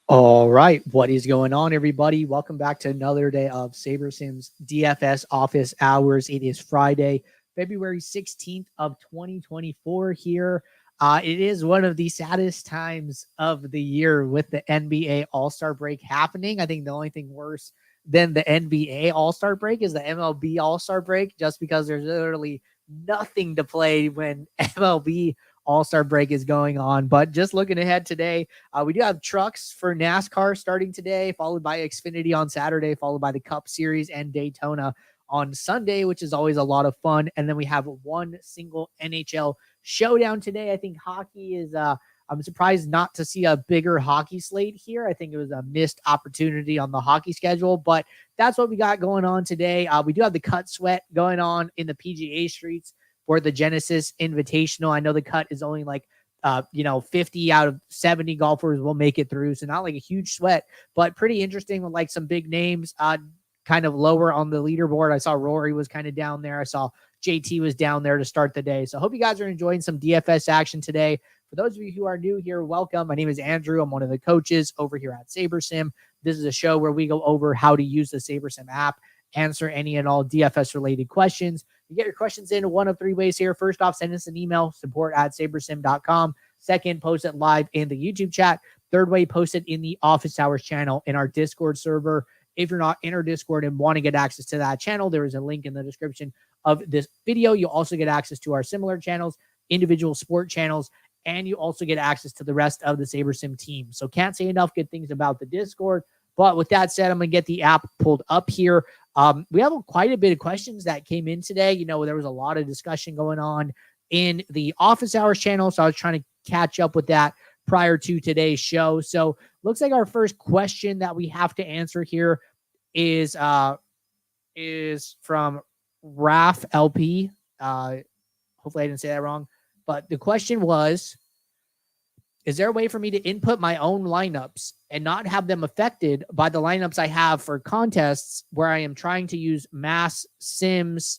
All right, what is going on, everybody? Welcome back to another day of Saber Sim's DFS office hours. It is Friday, February 16th of 2024 here. It is one of the saddest times of the year with the NBA All-Star break happening. I think the only thing worse than the NBA All-Star break is the MLB All-Star break, just because there's literally nothing to play when MLB All-Star break is going on. But just looking ahead today, we do have trucks for NASCAR starting today, followed by Xfinity on Saturday, followed by the Cup Series and Daytona on Sunday, which is always a lot of fun. And then we have one single NHL showdown today. I think hockey is I'm surprised not to see a bigger hockey slate here. I think it was a missed opportunity on the hockey schedule, but that's what we got going on today. We do have the cut sweat going on in the PGA streets for the Genesis Invitational. I know the cut is only like 50 out of 70 golfers will make it through. So not like a huge sweat, but pretty interesting with like some big names kind of lower on the leaderboard. I saw Rory was kind of down there. I saw JT was down there to start the day. So I hope you guys are enjoying some DFS action today. For those of you who are new here, welcome. My name is Andrew. I'm one of the coaches over here at Saber Sim. This is a show where we go over how to use the Saber Sim app, answer any and all DFS related questions. You get your questions in one of three ways here. First off, send us an email, support@sabersim.com. Second, post it live in the YouTube chat. Third way, post it in the office hours channel in our Discord server. If you're not in our Discord and want to get access to that channel, there is a link in the description of this video. You'll also get access to our similar channels, individual sport channels, and you also get access to the rest of the Saber Sim team. So can't say enough good things about the Discord. But with that said, I'm going to get the app pulled up here. We have quite a bit of questions that came in today. You know, there was a lot of discussion going on in the office hours channel, so I was trying to catch up with that prior to today's show. So looks like our first question that we have to answer here is from Raf LP. Hopefully I didn't say that wrong. But the question was, is there a way for me to input my own lineups and not have them affected by the lineups I have for contests where I am trying to use mass sims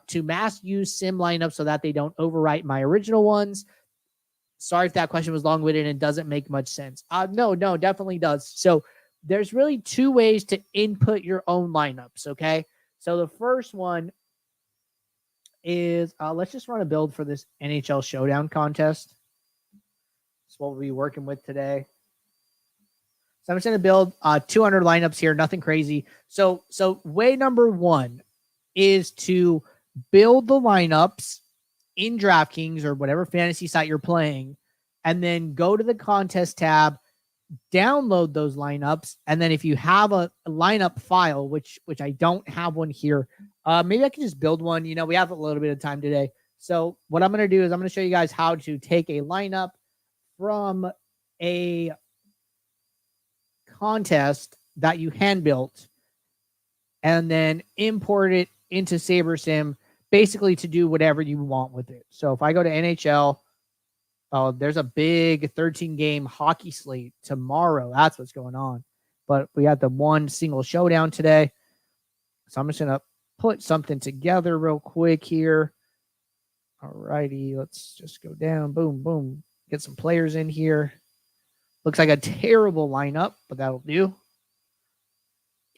to mass use sim lineups so that they don't overwrite my original ones? Sorry if that question was long-winded and doesn't make much sense. No, definitely does. So there's really two ways to input your own lineups, okay? So the first one is, let's just run a build for this NHL Showdown contest. That's what we'll be working with today. So I'm just going to build 200 lineups here, nothing crazy. So way number one is to build the lineups in DraftKings or whatever fantasy site you're playing, and then go to the contest tab, download those lineups, and then if you have a lineup file, which I don't have one here, maybe I can just build one. You know, we have a little bit of time today. So what I'm going to do is I'm going to show you guys how to take a lineup from a contest that you hand built and then import it into Saber Sim, basically to do whatever you want with it. So if I go to NHL, there's a big 13-game hockey slate tomorrow. That's what's going on. But we have the one single showdown today. So I'm just going to put something together real quick here. All righty, let's just go down. Boom, boom. Get some players in here. Looks like a terrible lineup, but that'll do.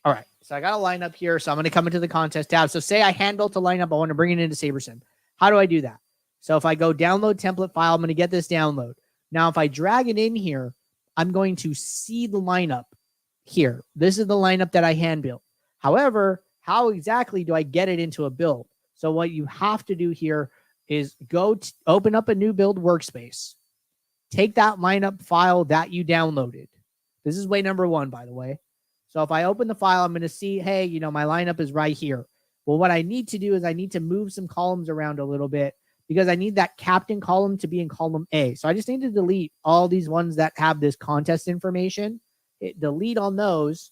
All right, so I got a lineup here, so I'm going to come into the contest tab. So say I hand built a lineup. I want to bring it into Saber Sim. How do I do that? So if I go download template file, I'm going to get this download. Now, if I drag it in here, I'm going to see the lineup here. This is the lineup that I hand built. However, how exactly do I get it into a build? So what you have to do here is go open up a new build workspace. Take that lineup file that you downloaded. This is way number one, by the way. So if I open the file, I'm going to see, hey, you know, my lineup is right here. Well, what I need to do is I need to move some columns around a little bit because I need that captain column to be in column A. So I just need to delete all these ones that have this contest information. Delete on those.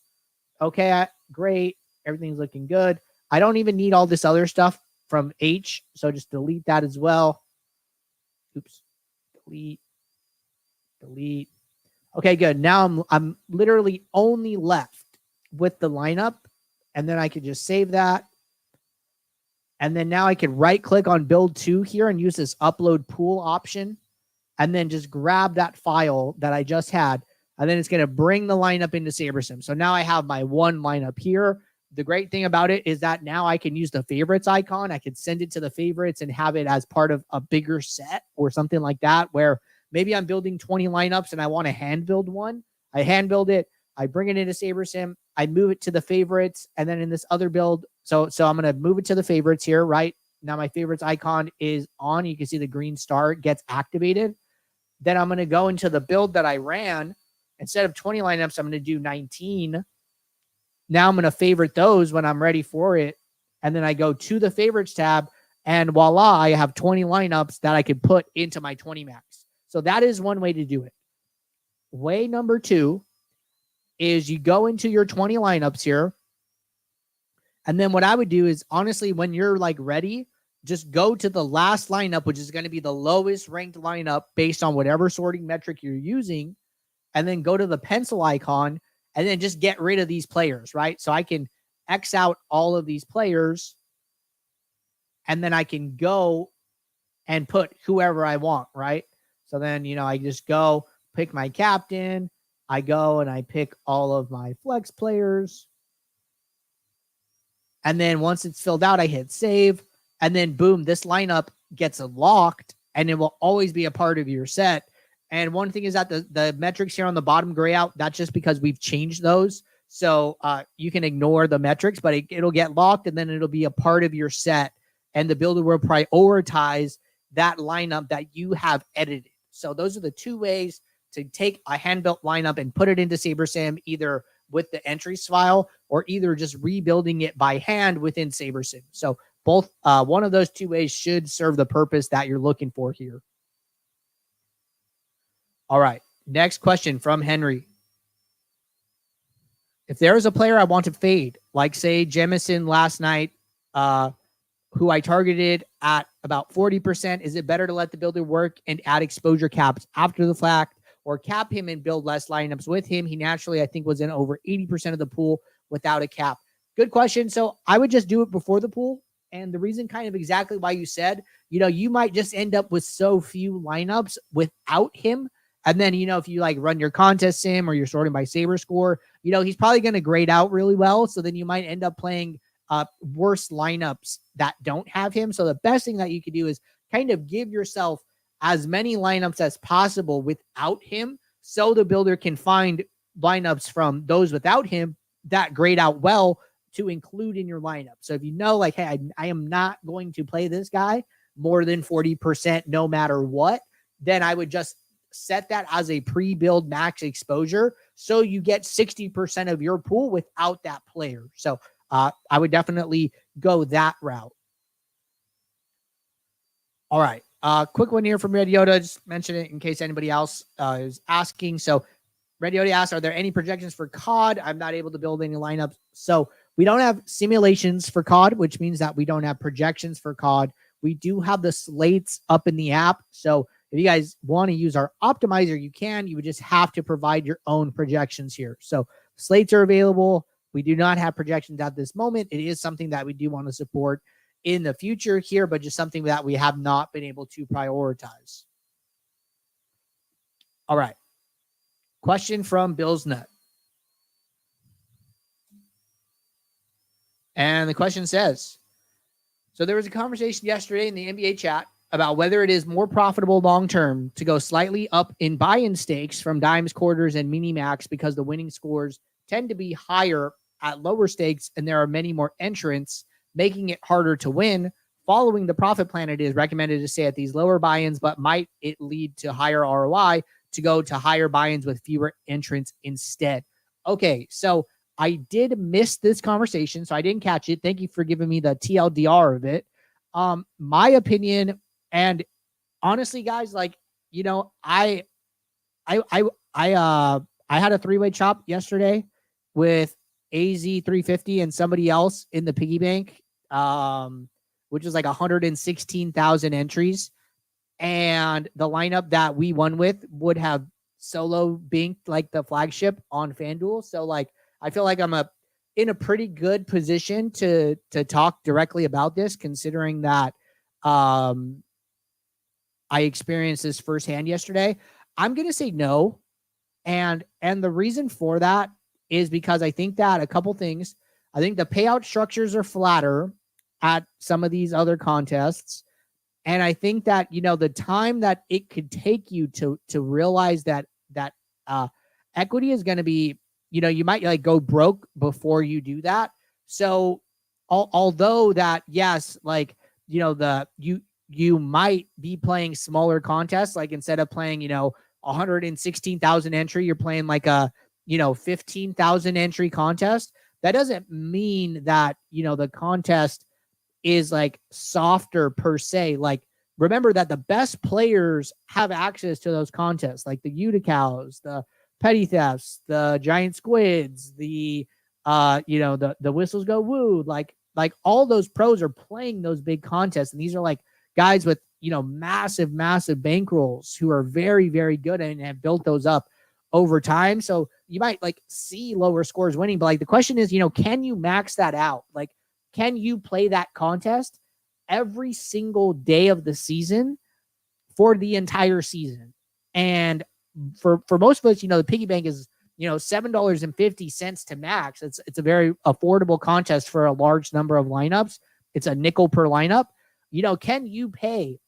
Okay, great. Everything's looking good. I don't even need all this other stuff from H. So just delete that as well. Oops. Delete. Okay, good. Now I'm literally only left with the lineup, and then I could just save that. And then now I can right click on build 2 here and use this upload pool option, and then just grab that file that I just had. and then it's going to bring the lineup into Saber Sim. So now I have my one lineup here. The great thing about it is that now I can use the favorites icon. I can send it to the favorites and have it as part of a bigger set or something like that, where maybe I'm building 20 lineups and I want to hand build one. I hand build it. I bring it into Saber Sim. I move it to the favorites. And then in this other build, so I'm going to move it to the favorites here, right? Now my favorites icon is on. You can see the green star gets activated. Then I'm going to go into the build that I ran. Instead of 20 lineups, I'm going to do 19. Now I'm going to favorite those when I'm ready for it. And then I go to the favorites tab, and voila, I have 20 lineups that I could put into my 20 max. So that is one way to do it. Way number 2 is you go into your 20 lineups here. And then what I would do is, honestly, when you're like ready, just go to the last lineup, which is going to be the lowest ranked lineup based on whatever sorting metric you're using. And then go to the pencil icon and then just get rid of these players, right? So I can X out all of these players, and then I can go and put whoever I want, right? So then, I just go pick my captain. I go and I pick all of my flex players. And then once it's filled out, I hit save. And then boom, this lineup gets locked, and it will always be a part of your set. And one thing is that the metrics here on the bottom gray out, that's just because we've changed those. So you can ignore the metrics, but it'll get locked, and then it'll be a part of your set. And the builder will prioritize that lineup that you have edited. So those are the two ways to take a hand-built lineup and put it into Saber Sim, either with the entries file or either just rebuilding it by hand within Saber Sim. So both one of those two ways should serve the purpose that you're looking for here. All right. Next question from Henry. If there is a player I want to fade, like say Jemison last night, who I targeted at about 40%, is it better to let the builder work and add exposure caps after the fact, or cap him and build less lineups with him? He naturally, I think, was in over 80% of the pool without a cap. Good question. So I would just do it before the pool. And the reason kind of exactly why you said, you might just end up with so few lineups without him. And then, if you like run your contest sim or you're sorting by Saber score, he's probably going to grade out really well. So then you might end up playing worse lineups that don't have him. So the best thing that you could do is kind of give yourself as many lineups as possible without him, so the builder can find lineups from those without him that grade out well to include in your lineup. So if like, hey, I am not going to play this guy more than 40% no matter what, then I would just set that as a pre-build max exposure, so you get 60% of your pool without that player. So I would definitely go that route. All right. Quick one here from Red Yoda. Just mention it in case anybody else is asking. So Red Yoda asks, are there any projections for COD? I'm not able to build any lineups. So we don't have simulations for COD, which means that we don't have projections for COD. We do have the slates up in the app. So if you guys want to use our optimizer, you can. You would just have to provide your own projections here. So slates are available. We do not have projections at this moment. It is something that we do want to support in the future here, but just something that we have not been able to prioritize. All right. Question from Bill's Nut. And the question says, so there was a conversation yesterday in the NBA chat about whether it is more profitable long-term to go slightly up in buy-in stakes from dimes, quarters, and mini-max, because the winning scores tend to be higher at lower stakes and there are many more entrants, making it harder to win. Following the profit plan, it is recommended to stay at these lower buy-ins, but might it lead to higher ROI to go to higher buy-ins with fewer entrants instead? Okay, so I did miss this conversation, so I didn't catch it. Thank you for giving me the TLDR of it. My opinion, and honestly, guys, like, I had a three-way chop yesterday with AZ350 and somebody else in the piggy bank, which is like 116,000 entries. And the lineup that we won with would have solo binked like the flagship on FanDuel. So like, I feel like I'm in a pretty good position to talk directly about this, considering that I experienced this firsthand yesterday. I'm going to say no. And the reason for that is because I think that a couple things. I think the payout structures are flatter at some of these other contests. And I think that, the time that it could take you to realize that equity is going to be, you might like go broke before you do that. So although that, yes, like, you might be playing smaller contests, like instead of playing, 116,000 entry, you're playing like a, 15,000 entry contest. That doesn't mean that, the contest is like softer per se. Like, remember that the best players have access to those contests, like the Uticows, the Petty Thefts, the Giant Squids, the the Whistles Go Woo, like all those pros are playing those big contests, and these are like guys with massive bankrolls who are very, very good and have built those up over time. So you might like see lower scores winning, but like the question is, can you max that out? Like, can you play that contest every single day of the season for the entire season? And for most of us, the piggy bank is, $7.50 to max. It's a very affordable contest for a large number of lineups. It's a nickel per lineup. Can you pay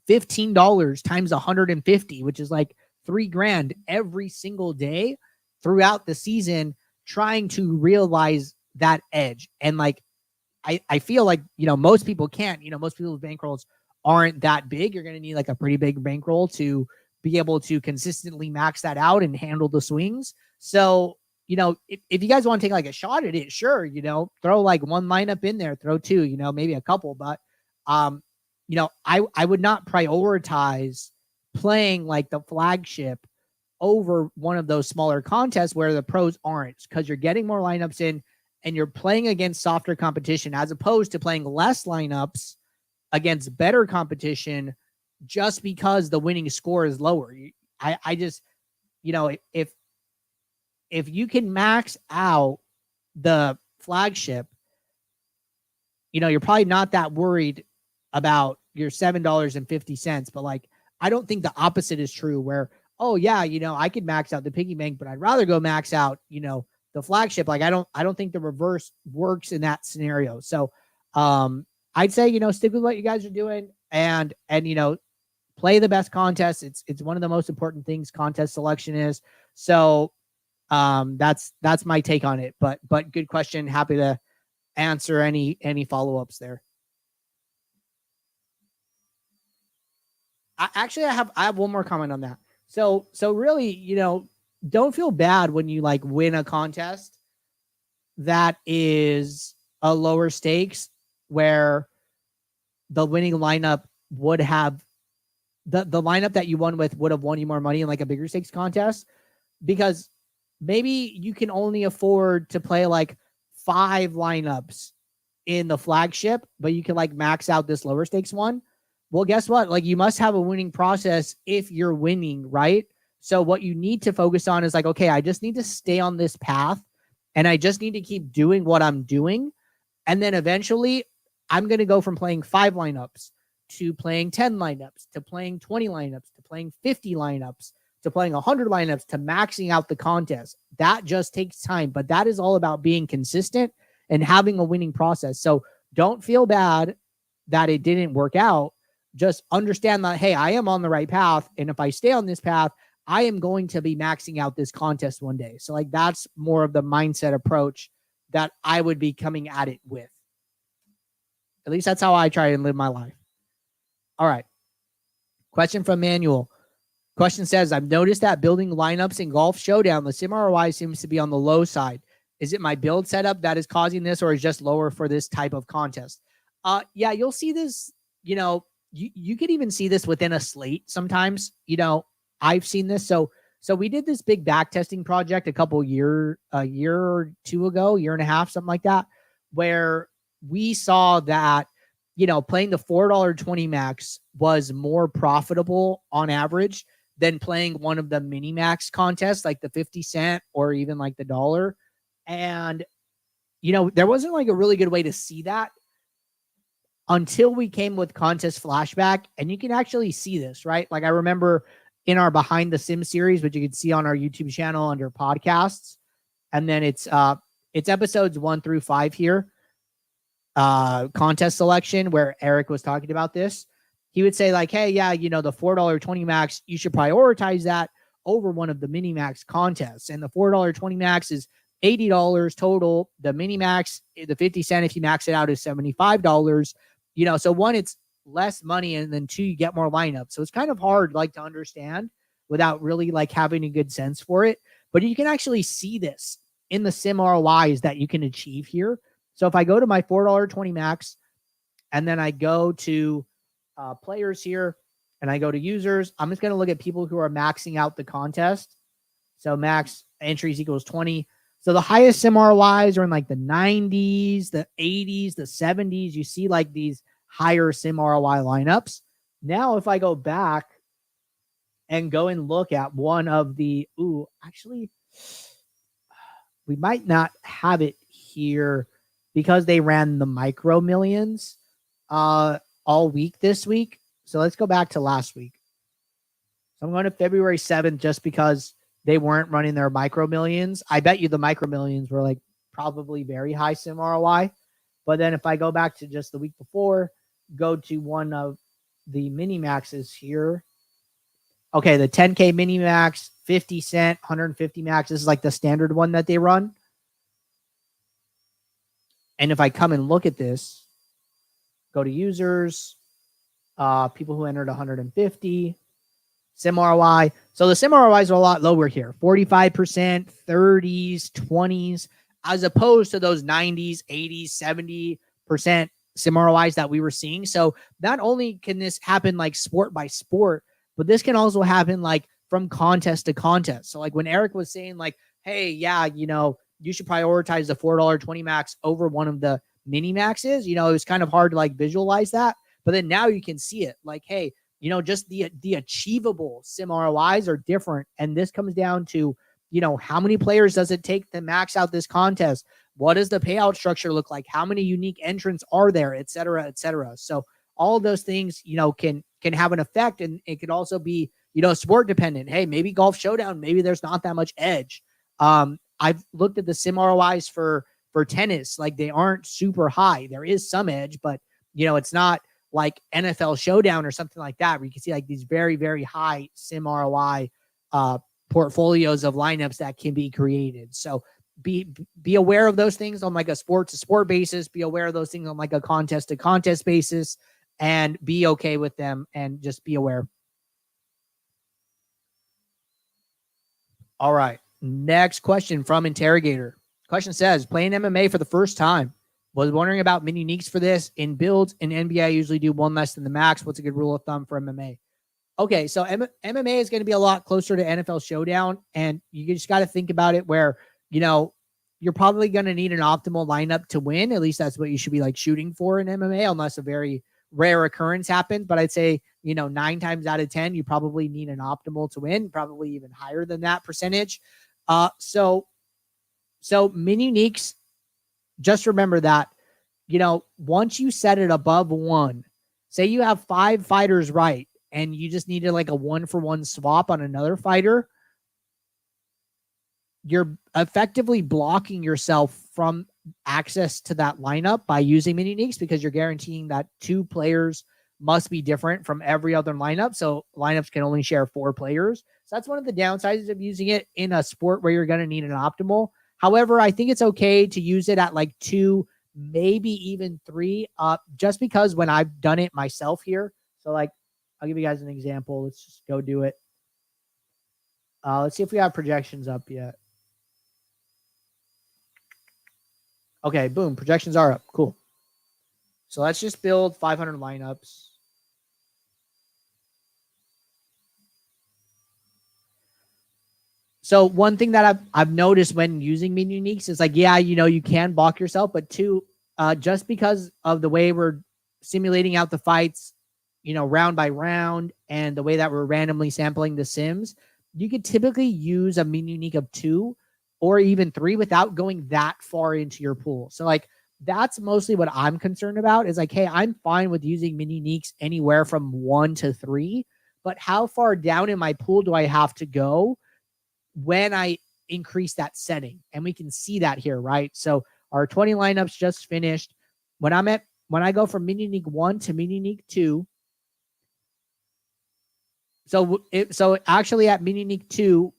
$15 times 150, which is like $3,000 every single day throughout the season, trying to realize that edge? And like, I feel like, most people can't, most people's bankrolls aren't that big. You're going to need like a pretty big bankroll to be able to consistently max that out and handle the swings. So, if you guys want to take like a shot at it, sure, throw like one lineup in there, throw two, maybe a couple, but, I would not prioritize playing like the flagship over one of those smaller contests where the pros aren't, because you're getting more lineups in and you're playing against softer competition as opposed to playing less lineups against better competition just because the winning score is lower. I just, if you can max out the flagship, you're probably not that worried about your $7.50. But like, I don't think the opposite is true where, oh yeah, I could max out the piggy bank, but I'd rather go max out, the flagship. Like, I don't think the reverse works in that scenario. So I'd say, stick with what you guys are doing and play the best contests. It's one of the most important things contest selection is. So that's my take on it. But good question. Happy to answer any follow-ups there. I have one more comment on that. So really, don't feel bad when you like win a contest that is a lower stakes where the winning lineup would have the lineup that you won with would have won you more money in like a bigger stakes contest, because maybe you can only afford to play like 5 lineups in the flagship, but you can like max out this lower stakes one. Well, guess what? Like, you must have a winning process if you're winning, right? So what you need to focus on is like, okay, I just need to stay on this path and I just need to keep doing what I'm doing. And then eventually I'm going to go from playing 5 lineups to playing 10 lineups, to playing 20 lineups, to playing 50 lineups, to playing 100 lineups, to maxing out the contest. That just takes time, but that is all about being consistent and having a winning process. So don't feel bad that it didn't work out. Just understand that, hey, I am on the right path. And if I stay on this path, I am going to be maxing out this contest one day. So like, that's more of the mindset approach that I would be coming at it with. At least that's how I try and live my life. All right. Question from Manuel. Question says, I've noticed that building lineups in Golf Showdown, the SIM ROI seems to be on the low side. Is it my build setup that is causing this, or is just lower for this type of contest? Yeah, you'll see this, you could even see this within a slate sometimes. I've seen this. So we did this big back testing project a year or two ago, year and a half, something like that, where we saw that, playing the $4.20 max was more profitable on average than playing one of the mini max contests, like the 50 cent or even like the $1. And, there wasn't like a really good way to see that until we came with contest flashback. And you can actually see this, right? Like, I remember in our Behind the Sim series, which you can see on our YouTube channel under podcasts. And then it's episodes 1 through 5 here. Contest selection, where Eric was talking about this. He would say like, hey, yeah, the $4.20 max, you should prioritize that over one of the mini max contests. And the $4.20 max is $80 total. The mini max, the 50 cent, if you max it out, is $75. So one, it's less money, and then two, you get more lineups. So it's kind of hard like to understand without really like having a good sense for it. But you can actually see this in the sim ROIs that you can achieve here. So if I go to my $4.20 max, and then I go to players here, and I go to users, I'm just going to look at people who are maxing out the contest. So max entries equals 20. So the highest sim ROIs are in like the 90s, the 80s, the 70s. You see like these higher sim ROI lineups. Now, if I go back and go and look at one of the, actually, we might not have it here because they ran the micro millions all week this week. So let's go back to last week. So I'm going to February 7th just because they weren't running their micro millions. I bet you the micro millions were like probably very high sim ROI. But then if I go back to just the week before, go to one of the mini maxes here. Okay, the 10K mini max, 50 cent, 150 max. This is like the standard one that they run. And if I come and look at this, go to users, people who entered 150, sim ROI. So the sim ROIs are a lot lower here, 45%, 30s, 20s, as opposed to those 90s, 80s, 70% sim ROIs that we were seeing. So not only can this happen like sport by sport, but this can also happen like from contest to contest. So like when Eric was saying like, hey, yeah, you should prioritize the $4.20 max over one of the mini maxes, it was kind of hard to like visualize that. But then now you can see it like, hey, just the achievable sim ROIs are different. And this comes down to, how many players does it take to max out this contest? What does the payout structure look like? How many unique entrants are there, et cetera, et cetera. So all of those things, can have an effect, and it could also be, sport dependent. Hey, maybe golf showdown, maybe there's not that much edge. I've looked at the sim ROIs for tennis, like they aren't super high. There is some edge, but it's not like NFL showdown or something like that, where you can see like these very, very high sim ROI portfolios of lineups that can be created. So be aware of those things on like a sport to sport basis, be aware of those things on like a contest to contest basis, and be okay with them and just be aware. All right. Next question from Interrogator. Question says, playing MMA for the first time. Was wondering about mini uniques for this. In builds in NBA, I usually do one less than the max. What's a good rule of thumb for MMA? Okay, so MMA is going to be a lot closer to NFL Showdown, and you just got to think about it where, you're probably going to need an optimal lineup to win. At least that's what you should be like shooting for in MMA, unless a very rare occurrence happens. But I'd say, 9 times out of 10, you probably need an optimal to win, probably even higher than that percentage. So mini uniques, just remember that, once you set it above 1, say you have 5 fighters right, and you just needed like a 1-for-1 swap on another fighter, you're effectively blocking yourself from access to that lineup by using mini uniques, because you're guaranteeing that 2 players must be different from every other lineup. So lineups can only share 4 players. So that's one of the downsides of using it in a sport where you're going to need an optimal. However, I think it's okay to use it at like 2, maybe even 3, just because when I've done it myself here. So like, I'll give you guys an example. Let's just go do it. Let's see if we have projections up yet. Okay, boom. Projections are up. Cool. So let's just build 500 lineups. So one thing that I've noticed when using mini uniques is like, yeah, you can block yourself, but 2, just because of the way we're simulating out the fights, round by round, and the way that we're randomly sampling the sims, you could typically use a mini unique of 2 or even 3 without going that far into your pool. So like, that's mostly what I'm concerned about, is like, hey, I'm fine with using mini uniques anywhere from 1 to 3, but how far down in my pool do I have to go when I increase that setting? And we can see that here, right? So our 20 lineups just finished. When I go from mini league 1 to mini league 2, so actually at mini league 2,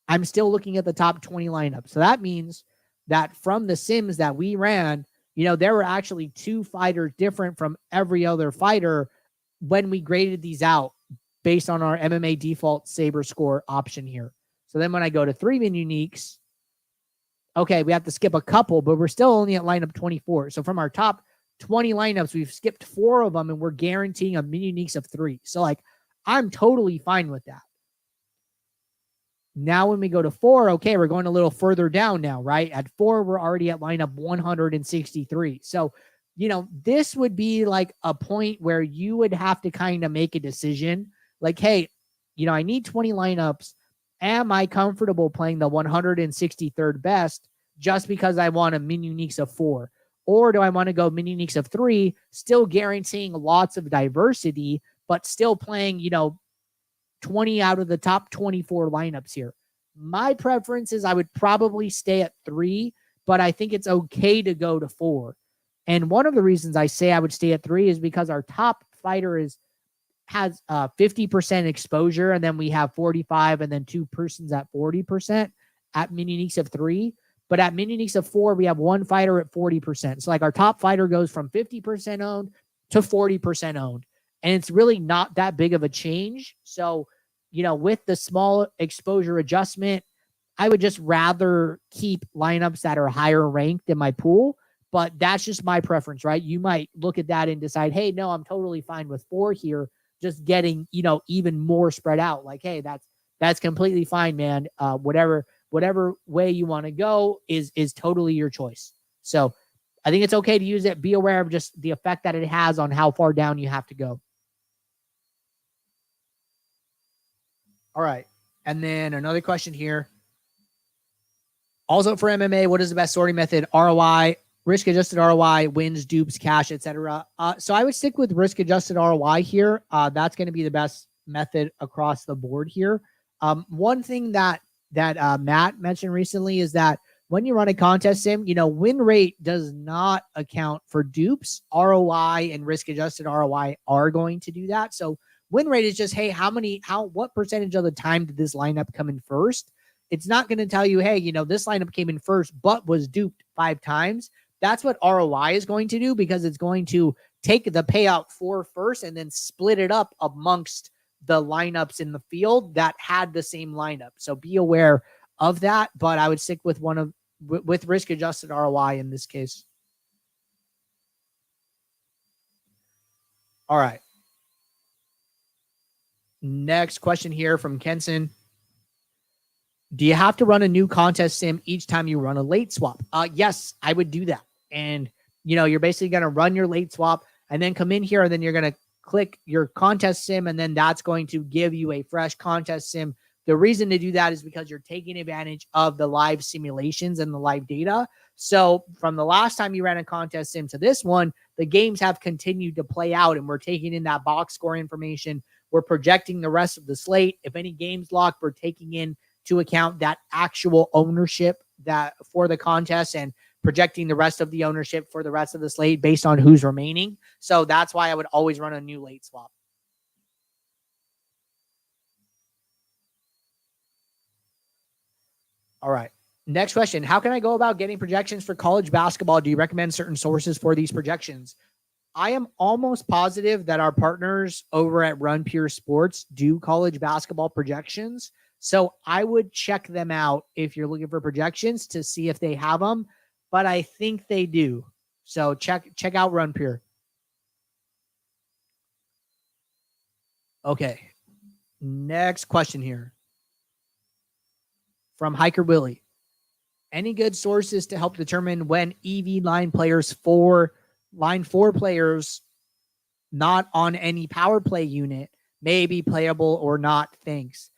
I'm still looking at the top 20 lineups. So that means that from the sims that we ran, there were actually 2 fighters different from every other fighter when we graded these out based on our MMA default Saber score option here. So then when I go to 3 min uniques, okay, we have to skip a couple, but we're still only at lineup 24. So from our top 20 lineups, we've skipped 4 of them, and we're guaranteeing a min uniques of 3. So I'm totally fine with that. Now, when we go to 4, okay, we're going a little further down now, right? At 4, we're already at lineup 163. So, this would be like a point where you would have to kind of make a decision. Like, hey, I need 20 lineups. Am I comfortable playing the 163rd best just because I want a min uniques of 4? Or do I want to go min uniques of 3, still guaranteeing lots of diversity, but still playing, 20 out of the top 24 lineups here? My preference is I would probably stay at 3, but I think it's okay to go to 4. And one of the reasons I say I would stay at 3 is because our top fighter has 50% exposure, and then we have 45, and then 2 persons at 40% at min uniques of 3. But at min uniques of 4, we have 1 fighter at 40%. So our top fighter goes from 50% owned to 40% owned. And it's really not that big of a change. So, with the small exposure adjustment, I would just rather keep lineups that are higher ranked in my pool. But that's just my preference, right? You might look at that and decide, hey, no, I'm totally fine with 4 here, just getting, even more spread out. Like, hey, that's completely fine, man. Whatever way you want to go is totally your choice. So I think it's okay to use it. Be aware of just the effect that it has on how far down you have to go. All right. And then another question here. Also for MMA, what is the best sorting method? ROI, risk-adjusted ROI, wins, dupes, cash, etc. So I would stick with risk-adjusted ROI here. That's going to be the best method across the board here. One thing that Matt mentioned recently is that when you run a contest sim, win rate does not account for dupes. ROI and risk-adjusted ROI are going to do that. So win rate is just, hey, what percentage of the time did this lineup come in first? It's not going to tell you, hey, this lineup came in first, but was duped 5 times. That's what ROI is going to do, because it's going to take the payout for first and then split it up amongst the lineups in the field that had the same lineup. So be aware of that, but I would stick with with risk-adjusted ROI in this case. All right. Next question here from Kenson. Do you have to run a new contest sim each time you run a late swap? Yes, I would do that. And, you're basically going to run your late swap and then come in here, and then you're going to click your contest sim, and then that's going to give you a fresh contest sim. The reason to do that is because you're taking advantage of the live simulations and the live data. So from the last time you ran a contest sim to this one, the games have continued to play out, and we're taking in that box score information. We're projecting the rest of the slate. If any games locked, we're taking into account that actual ownership that for the contest, and projecting the rest of the ownership for the rest of the slate based on who's remaining. So that's why I would always run a new late swap. All right. Next question. How can I go about getting projections for college basketball? Do you recommend certain sources for these projections? I am almost positive that our partners over at Run Pure Sports do college basketball projections. So I would check them out if you're looking for projections to see if they have them, but I think they do. So check out Run Pure. Okay. Next question here from Hiker Willie. Any good sources to help determine when EV line four players not on any power play unit may be playable or not? Thanks.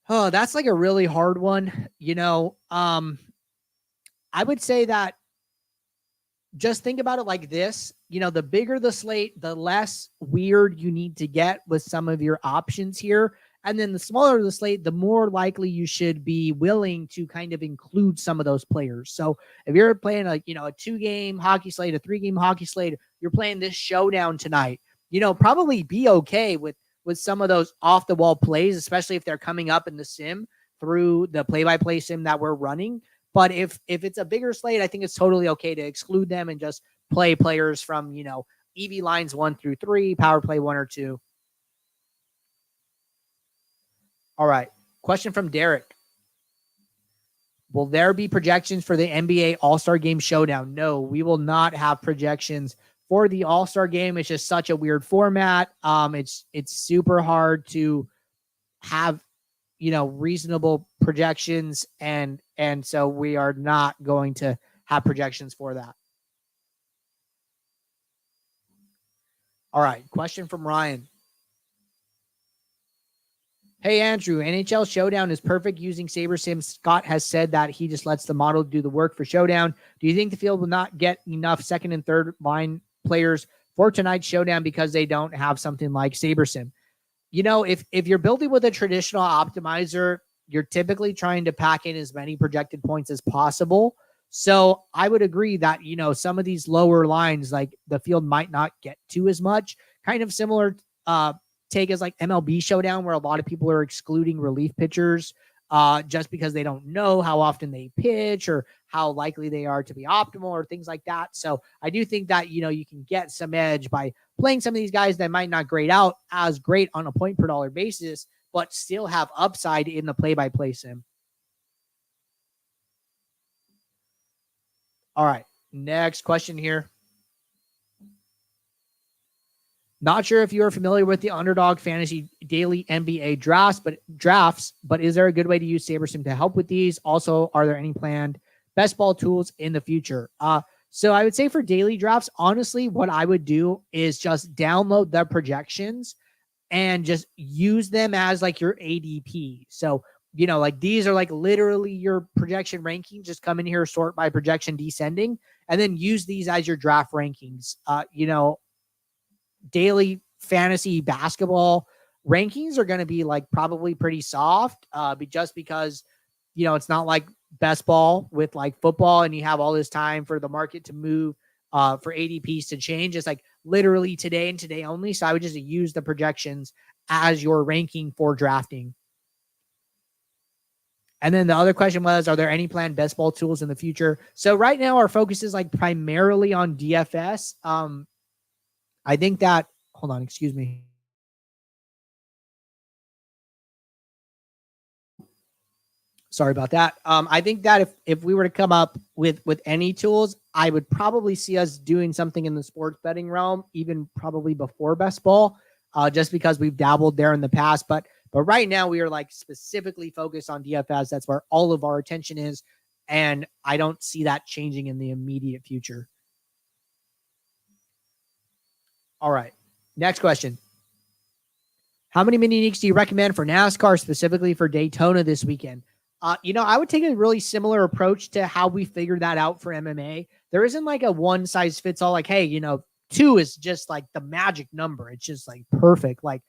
Oh, that's like a really hard one. I would say that just think about it like this. the bigger the slate, the less weird you need to get with some of your options here. And then the smaller the slate, the more likely you should be willing to kind of include some of those players. So if you're playing a 2-game hockey slate, a 3-game hockey slate, you're playing this showdown tonight, probably be okay with some of those off the wall plays, especially if they're coming up in the sim through the play-by-play sim that we're running. But if it's a bigger slate, I think it's totally okay to exclude them and just play players from, EV lines 1 through 3, power play 1 or 2. All right. Question from Derek. Will there be projections for the NBA All-Star Game Showdown? No, we will not have projections for the All-Star Game. It's just such a weird format. It's super hard to have, reasonable projections, and so we are not going to have projections for that. All right. Question from Ryan. Hey, Andrew, NHL Showdown is perfect using Saber Sim. Scott has said that he just lets the model do the work for Showdown. Do you think the field will not get enough second and third line players for tonight's Showdown because they don't have something like Saber Sim? If you're building with a traditional optimizer, you're typically trying to pack in as many projected points as possible. So I would agree that, some of these lower lines, like the field might not get to as much. Kind of similar take as like MLB Showdown, where a lot of people are excluding relief pitchers just because they don't know how often they pitch or how likely they are to be optimal or things like that. So I do think that, you can get some edge by playing some of these guys that might not grade out as great on a point per dollar basis, but still have upside in the play-by-play sim. All right. Next question here. Not sure if you are familiar with the Underdog Fantasy Daily NBA drafts, but is there a good way to use Saber Sim to help with these? Also, are there any planned best ball tools in the future? So I would say for daily drafts, honestly, what I would do is just download the projections and just use them as like your ADP. So, like these are like literally your projection rankings. Just come in here, sort by projection descending, and then use these as your draft rankings. Daily fantasy basketball rankings are going to be like probably pretty soft, just because, it's not like best ball with like football and you have all this time for the market to move, for ADPs to change. It's like literally today and today only. So I would just use the projections as your ranking for drafting. And then the other question was, are there any planned best ball tools in the future? So right now our focus is like primarily on DFS. I think that, hold on, excuse me. Sorry about that. I think that if we were to come up with any tools, I would probably see us doing something in the sports betting realm, even probably before best ball, just because we've dabbled there in the past. But right now we are like specifically focused on DFS. That's where all of our attention is. And I don't see that changing in the immediate future. All right. Next question. How many mini uniques do you recommend for NASCAR, specifically for Daytona this weekend? I would take a really similar approach to how we figured that out for MMA. There isn't like a one size fits all, like, hey, 2 is just like the magic number. It's just like perfect. Like,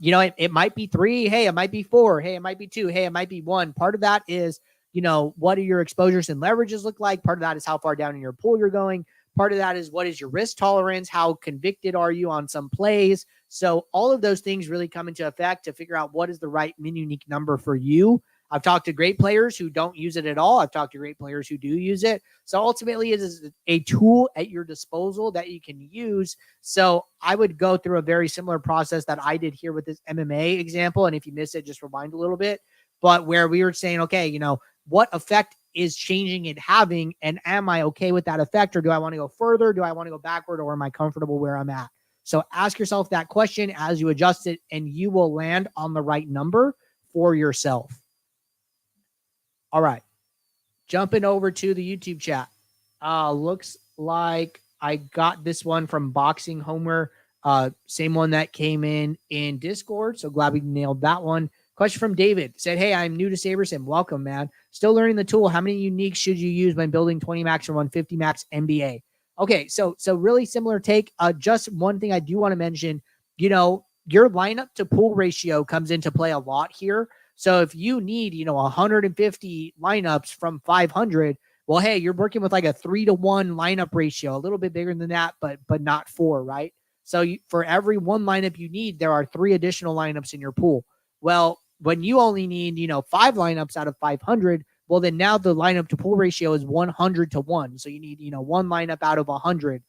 it might be 3. Hey, it might be 4. Hey, it might be 2. Hey, it might be 1. Part of that is, what do your exposures and leverages look like? Part of that is how far down in your pool you're going. Part of that is what is your risk tolerance? How convicted are you on some plays? So all of those things really come into effect to figure out what is the right mini unique number for you. I've talked to great players who don't use it at all. I've talked to great players who do use it. So ultimately it is a tool at your disposal that you can use. So I would go through a very similar process that I did here with this MMA example. And if you miss it, just rewind a little bit. But where we were saying, okay, what effect is changing it having, and am I okay with that effect, or do I want to go further? Do I want to go backward, or am I comfortable where I'm at? So ask yourself that question as you adjust it, and you will land on the right number for yourself. All right. Jumping over to the YouTube chat. Looks like I got this one from Boxing Homer. Same one that came in Discord. So glad we nailed that one. Question from David. Said, hey, I'm new to Saber Sim. Welcome, man. Still learning the tool. How many uniques should you use when building 20 max or 150 max NBA? Okay, so really similar take. Just one thing I do want to mention, your lineup to pool ratio comes into play a lot here. So if you need, 150 lineups from 500, well, hey, you're working with like a 3-to-1 lineup ratio, a little bit bigger than that, but not 4, right? So for every one lineup you need, there are 3 additional lineups in your pool. Well, when you only need, 5 lineups out of 500, well, then now the lineup to pool ratio is 100-to-1. So you need, 1 lineup out of 100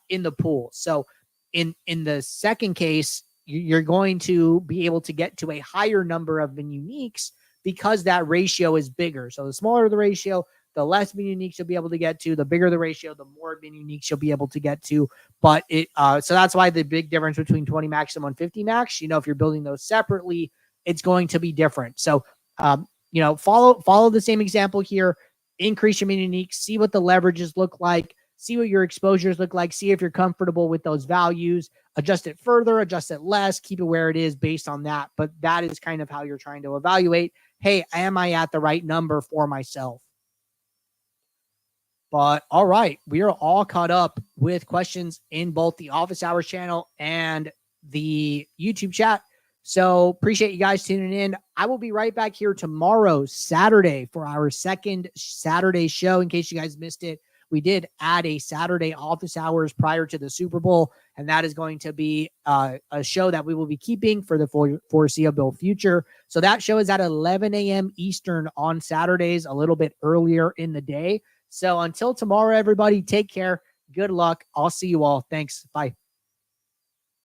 in the pool. So in the second case, you're going to be able to get to a higher number of min uniques because that ratio is bigger. So the smaller the ratio, the less min uniques you'll be able to get to. The bigger the ratio, the more min uniques you'll be able to get to. But so that's why the big difference between 20 max and 150 max, if you're building those separately, it's going to be different. So, follow the same example here, increase your min uniques, see what the leverages look like, see what your exposures look like, see if you're comfortable with those values, adjust it further, adjust it less, keep it where it is based on that. But that is kind of how you're trying to evaluate, hey, am I at the right number for myself? But all right, we are all caught up with questions in both the Office Hours channel and the YouTube chat. So appreciate you guys tuning in. I will be right back here tomorrow, Saturday, for our second Saturday show. In case you guys missed it, we did add a Saturday Office Hours prior to the Super Bowl, and that is going to be a show that we will be keeping for the foreseeable future. So that show is at 11 a.m. Eastern on Saturdays, a little bit earlier in the day. So until tomorrow, everybody, take care. Good luck. I'll see you all. Thanks. Bye.